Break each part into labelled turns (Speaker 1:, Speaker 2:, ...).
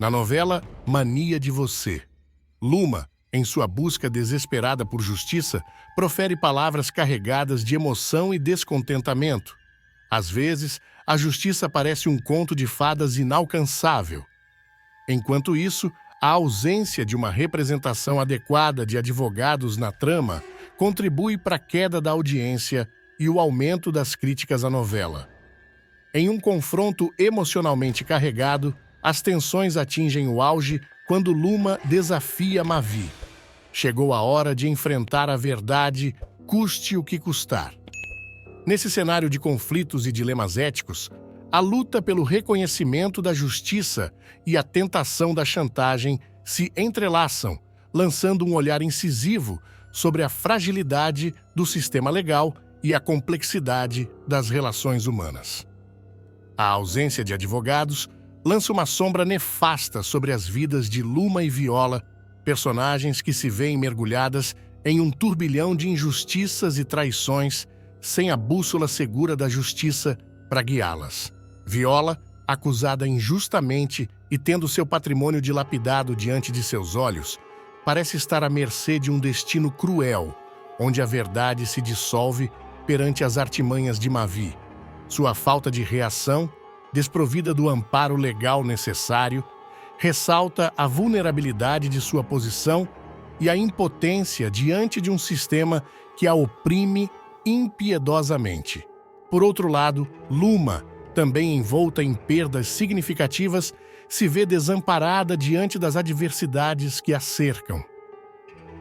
Speaker 1: Na novela Mania de Você, Luma, em sua busca desesperada por justiça, profere palavras carregadas de emoção e descontentamento. Às vezes, a justiça parece um conto de fadas inalcançável. Enquanto isso, a ausência de uma representação adequada de advogados na trama contribui para a queda da audiência e o aumento das críticas à novela. Em um confronto emocionalmente carregado, as tensões atingem o auge quando Luma desafia Mavi. Chegou a hora de enfrentar a verdade, custe o que custar. Nesse cenário de conflitos e dilemas éticos, a luta pelo reconhecimento da justiça e a tentação da chantagem se entrelaçam, lançando um olhar incisivo sobre a fragilidade do sistema legal e a complexidade das relações humanas. A ausência de advogados lança uma sombra nefasta sobre as vidas de Luma e Viola, personagens que se veem mergulhadas em um turbilhão de injustiças e traições, sem a bússola segura da justiça para guiá-las. Viola, acusada injustamente e tendo seu patrimônio dilapidado diante de seus olhos, parece estar à mercê de um destino cruel, onde a verdade se dissolve perante as artimanhas de Mavi. Sua falta de reação, desprovida do amparo legal necessário, ressalta a vulnerabilidade de sua posição e a impotência diante de um sistema que a oprime impiedosamente. Por outro lado, Luma, também envolta em perdas significativas, se vê desamparada diante das adversidades que a cercam.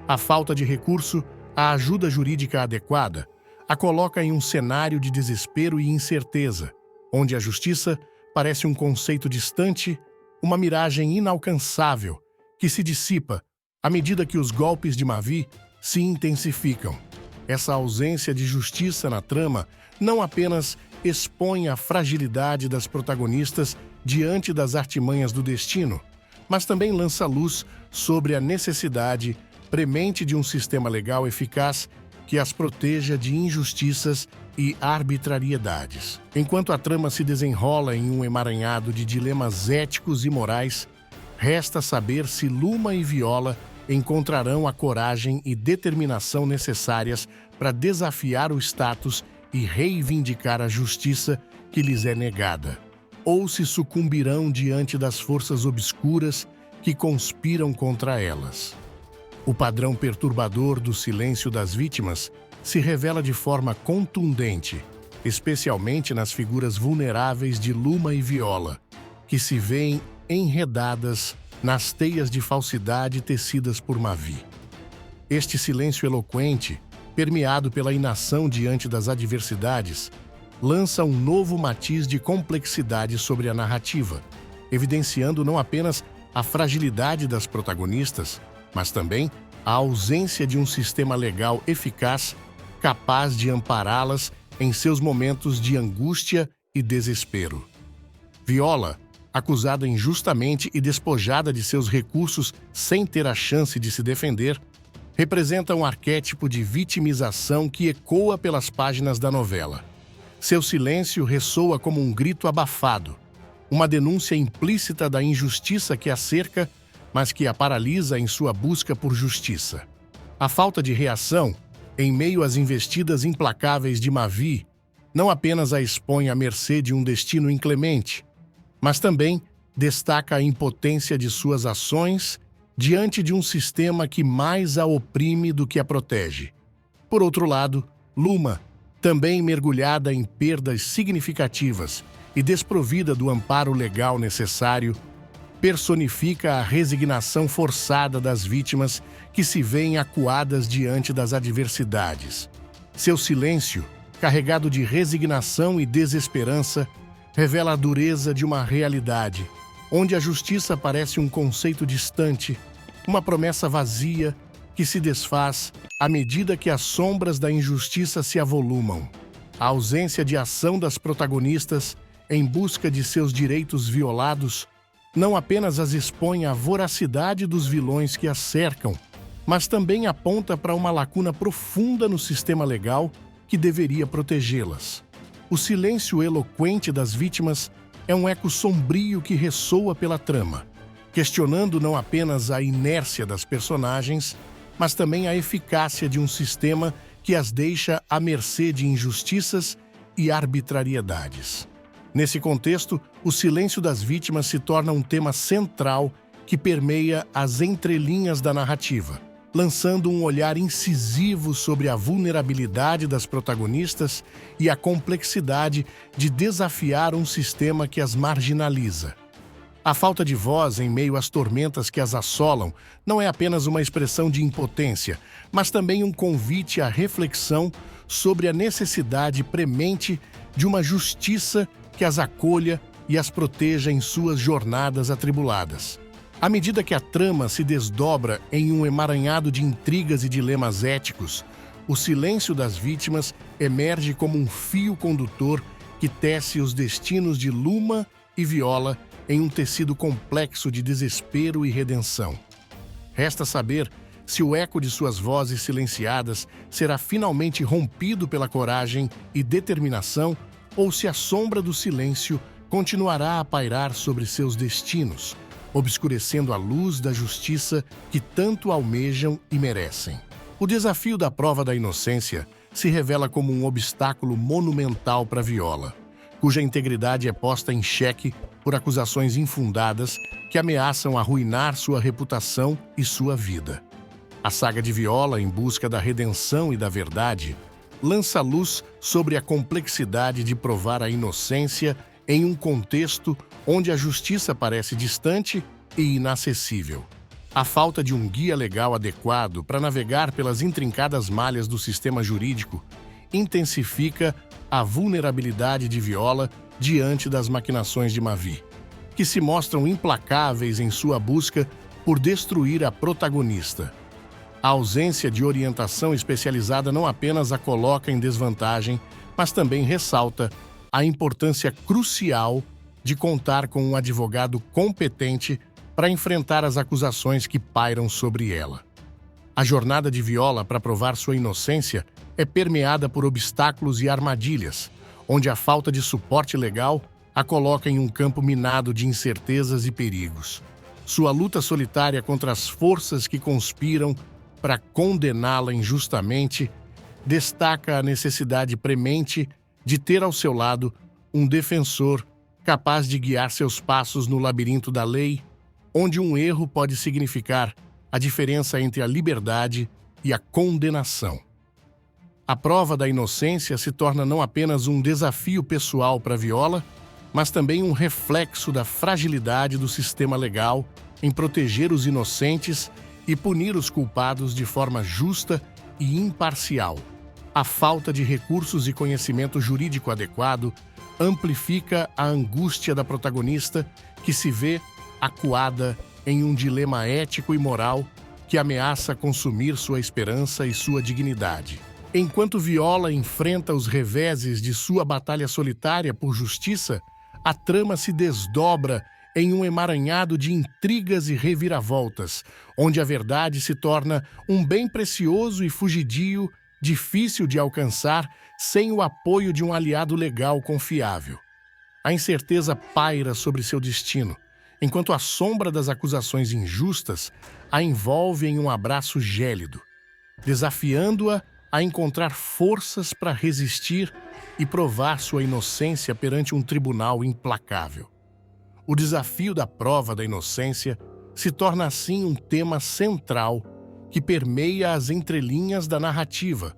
Speaker 1: A falta de recurso à ajuda jurídica adequada a coloca em um cenário de desespero e incerteza, onde a justiça parece um conceito distante, uma miragem inalcançável que se dissipa à medida que os golpes de Mavi se intensificam. Essa ausência de justiça na trama não apenas expõe a fragilidade das protagonistas diante das artimanhas do destino, mas também lança luz sobre a necessidade premente de um sistema legal eficaz que as proteja de injustiças e arbitrariedades. Enquanto a trama se desenrola em um emaranhado de dilemas éticos e morais, resta saber se Luma e Viola encontrarão a coragem e determinação necessárias para desafiar o status e reivindicar a justiça que lhes é negada, ou se sucumbirão diante das forças obscuras que conspiram contra elas. O padrão perturbador do silêncio das vítimas se revela de forma contundente, especialmente nas figuras vulneráveis de Luma e Viola, que se veem enredadas nas teias de falsidade tecidas por Mavi. Este silêncio eloquente, permeado pela inação diante das adversidades, lança um novo matiz de complexidade sobre a narrativa, evidenciando não apenas a fragilidade das protagonistas, mas também a ausência de um sistema legal eficaz capaz de ampará-las em seus momentos de angústia e desespero. Viola, acusada injustamente e despojada de seus recursos sem ter a chance de se defender, representa um arquétipo de vitimização que ecoa pelas páginas da novela. Seu silêncio ressoa como um grito abafado, uma denúncia implícita da injustiça que a cerca, mas que a paralisa em sua busca por justiça. A falta de reação, em meio às investidas implacáveis de Mavi, não apenas a expõe à mercê de um destino inclemente, mas também destaca a impotência de suas ações diante de um sistema que mais a oprime do que a protege. Por outro lado, Luma, também mergulhada em perdas significativas e desprovida do amparo legal necessário, personifica a resignação forçada das vítimas que se veem acuadas diante das adversidades. Seu silêncio, carregado de resignação e desesperança, revela a dureza de uma realidade, onde a justiça parece um conceito distante, uma promessa vazia que se desfaz à medida que as sombras da injustiça se avolumam. A ausência de ação das protagonistas em busca de seus direitos violados não apenas as expõe à voracidade dos vilões que as cercam, mas também aponta para uma lacuna profunda no sistema legal que deveria protegê-las. O silêncio eloquente das vítimas é um eco sombrio que ressoa pela trama, questionando não apenas a inércia das personagens, mas também a eficácia de um sistema que as deixa à mercê de injustiças e arbitrariedades. Nesse contexto, o silêncio das vítimas se torna um tema central que permeia as entrelinhas da narrativa, lançando um olhar incisivo sobre a vulnerabilidade das protagonistas e a complexidade de desafiar um sistema que as marginaliza. A falta de voz em meio às tormentas que as assolam não é apenas uma expressão de impotência, mas também um convite à reflexão sobre a necessidade premente de uma justiça que as acolha e as proteja em suas jornadas atribuladas. À medida que a trama se desdobra em um emaranhado de intrigas e dilemas éticos, o silêncio das vítimas emerge como um fio condutor que tece os destinos de Luma e Viola em um tecido complexo de desespero e redenção. Resta saber se o eco de suas vozes silenciadas será finalmente rompido pela coragem e determinação ou se a sombra do silêncio continuará a pairar sobre seus destinos, obscurecendo a luz da justiça que tanto almejam e merecem. O desafio da prova da inocência se revela como um obstáculo monumental para Viola, cuja integridade é posta em xeque por acusações infundadas que ameaçam arruinar sua reputação e sua vida. A saga de Viola, em busca da redenção e da verdade, lança luz sobre a complexidade de provar a inocência em um contexto onde a justiça parece distante e inacessível. A falta de um guia legal adequado para navegar pelas intrincadas malhas do sistema jurídico intensifica a vulnerabilidade de Viola diante das maquinações de Mavi, que se mostram implacáveis em sua busca por destruir a protagonista. A ausência de orientação especializada não apenas a coloca em desvantagem, mas também ressalta a importância crucial de contar com um advogado competente para enfrentar as acusações que pairam sobre ela. A jornada de Viola para provar sua inocência é permeada por obstáculos e armadilhas, onde a falta de suporte legal a coloca em um campo minado de incertezas e perigos. Sua luta solitária contra as forças que conspiram para condená-la injustamente destaca a necessidade premente de ter ao seu lado um defensor capaz de guiar seus passos no labirinto da lei, onde um erro pode significar a diferença entre a liberdade e a condenação. A prova da inocência se torna não apenas um desafio pessoal para Viola, mas também um reflexo da fragilidade do sistema legal em proteger os inocentes e punir os culpados de forma justa e imparcial. A falta de recursos e conhecimento jurídico adequado amplifica a angústia da protagonista, que se vê acuada em um dilema ético e moral que ameaça consumir sua esperança e sua dignidade. Enquanto Viola enfrenta os reveses de sua batalha solitária por justiça, a trama se desdobra em um emaranhado de intrigas e reviravoltas, onde a verdade se torna um bem precioso e fugidio, difícil de alcançar sem o apoio de um aliado legal confiável. A incerteza paira sobre seu destino, enquanto a sombra das acusações injustas a envolve em um abraço gélido, desafiando-a a encontrar forças para resistir e provar sua inocência perante um tribunal implacável. O desafio da prova da inocência se torna assim um tema central que permeia as entrelinhas da narrativa,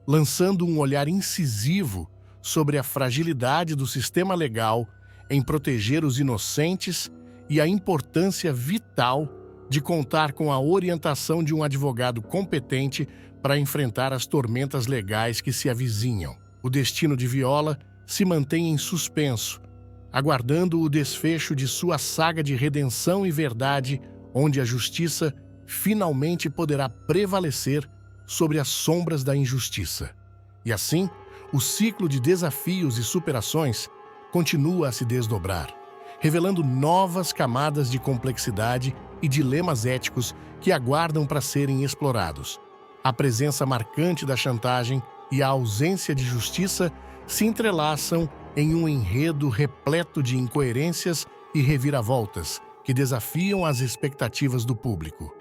Speaker 1: lançando um olhar incisivo sobre a fragilidade do sistema legal em proteger os inocentes e a importância vital de contar com a orientação de um advogado competente para enfrentar as tormentas legais que se avizinham. O destino de Viola se mantém em suspenso, aguardando o desfecho de sua saga de redenção e verdade, onde a justiça finalmente poderá prevalecer sobre as sombras da injustiça. E assim, o ciclo de desafios e superações continua a se desdobrar, revelando novas camadas de complexidade e dilemas éticos que aguardam para serem explorados. A presença marcante da chantagem e a ausência de justiça se entrelaçam em um enredo repleto de incoerências e reviravoltas, que desafiam as expectativas do público.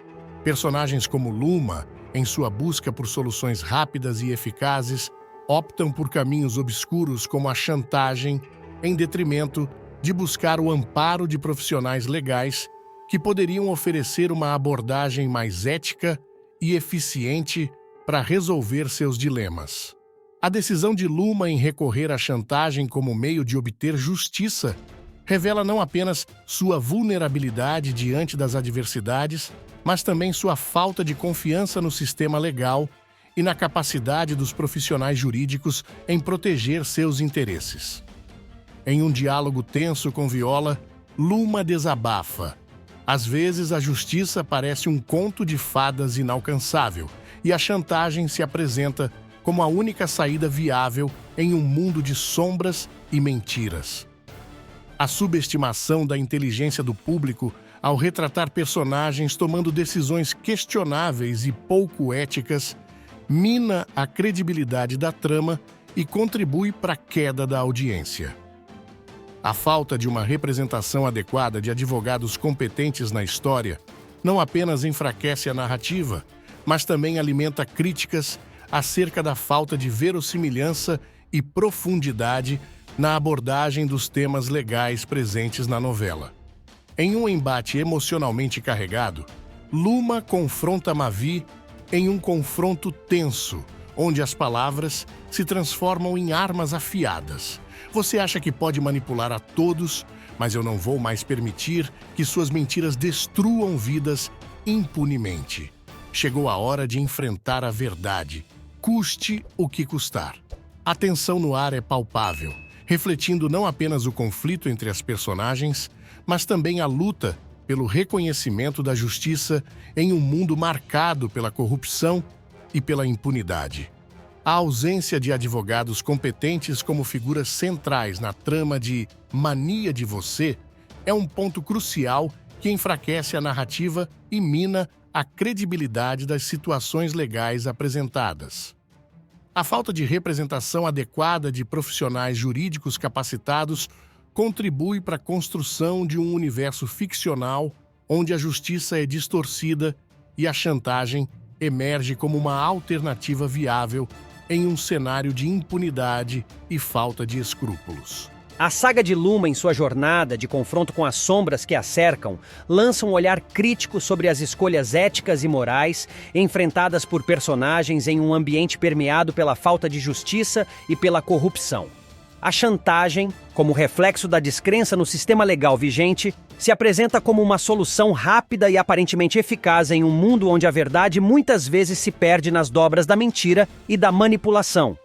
Speaker 1: Personagens como Luma, em sua busca por soluções rápidas e eficazes, optam por caminhos obscuros como a chantagem, em detrimento de buscar o amparo de profissionais legais que poderiam oferecer uma abordagem mais ética e eficiente para resolver seus dilemas. A decisão de Luma em recorrer à chantagem como meio de obter justiça revela não apenas sua vulnerabilidade diante das adversidades, mas também sua falta de confiança no sistema legal e na capacidade dos profissionais jurídicos em proteger seus interesses. Em um diálogo tenso com Viola, Luma desabafa. Às vezes, a justiça parece um conto de fadas inalcançável e a chantagem se apresenta como a única saída viável em um mundo de sombras e mentiras. A subestimação da inteligência do público ao retratar personagens tomando decisões questionáveis e pouco éticas mina a credibilidade da trama e contribui para a queda da audiência. A falta de uma representação adequada de advogados competentes na história não apenas enfraquece a narrativa, mas também alimenta críticas acerca da falta de verossimilhança e profundidade na abordagem dos temas legais presentes na novela. Em um embate emocionalmente carregado, Luma confronta Mavi em um confronto tenso, onde as palavras se transformam em armas afiadas. Você acha que pode manipular a todos, mas eu não vou mais permitir que suas mentiras destruam vidas impunemente. Chegou a hora de enfrentar a verdade, custe o que custar. A tensão no ar é palpável, refletindo não apenas o conflito entre as personagens, mas também a luta pelo reconhecimento da justiça em um mundo marcado pela corrupção e pela impunidade. A ausência de advogados competentes como figuras centrais na trama de Mania de Você é um ponto crucial que enfraquece a narrativa e mina a credibilidade das situações legais apresentadas. A falta de representação adequada de profissionais jurídicos capacitados contribui para a construção de um universo ficcional onde a justiça é distorcida e a chantagem emerge como uma alternativa viável em um cenário de impunidade e falta de escrúpulos.
Speaker 2: A saga de Luma, em sua jornada de confronto com as sombras que a cercam, lança um olhar crítico sobre as escolhas éticas e morais enfrentadas por personagens em um ambiente permeado pela falta de justiça e pela corrupção. A chantagem, como reflexo da descrença no sistema legal vigente, se apresenta como uma solução rápida e aparentemente eficaz em um mundo onde a verdade muitas vezes se perde nas dobras da mentira e da manipulação.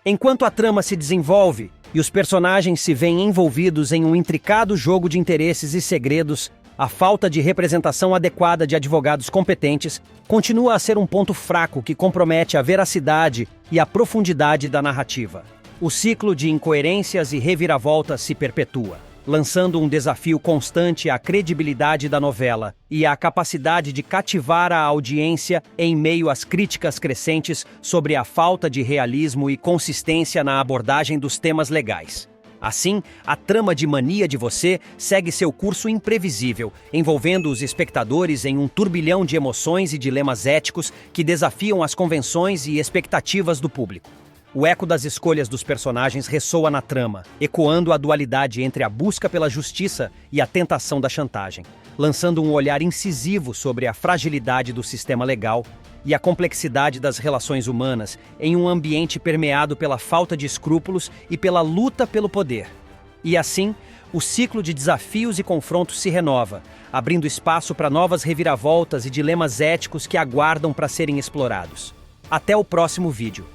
Speaker 2: Enquanto a trama se desenvolve e os personagens se veem envolvidos em um intricado jogo de interesses e segredos, a falta de representação adequada de advogados competentes continua a ser um ponto fraco que compromete a veracidade e a profundidade da narrativa. O ciclo de incoerências e reviravoltas se perpetua, lançando um desafio constante à credibilidade da novela e à capacidade de cativar a audiência em meio às críticas crescentes sobre a falta de realismo e consistência na abordagem dos temas legais. Assim, a trama de Mania de Você segue seu curso imprevisível, envolvendo os espectadores em um turbilhão de emoções e dilemas éticos que desafiam as convenções e expectativas do público. O eco das escolhas dos personagens ressoa na trama, ecoando a dualidade entre a busca pela justiça e a tentação da chantagem, lançando um olhar incisivo sobre a fragilidade do sistema legal e a complexidade das relações humanas em um ambiente permeado pela falta de escrúpulos e pela luta pelo poder. E assim, o ciclo de desafios e confrontos se renova, abrindo espaço para novas reviravoltas e dilemas éticos que aguardam para serem explorados. Até o próximo vídeo.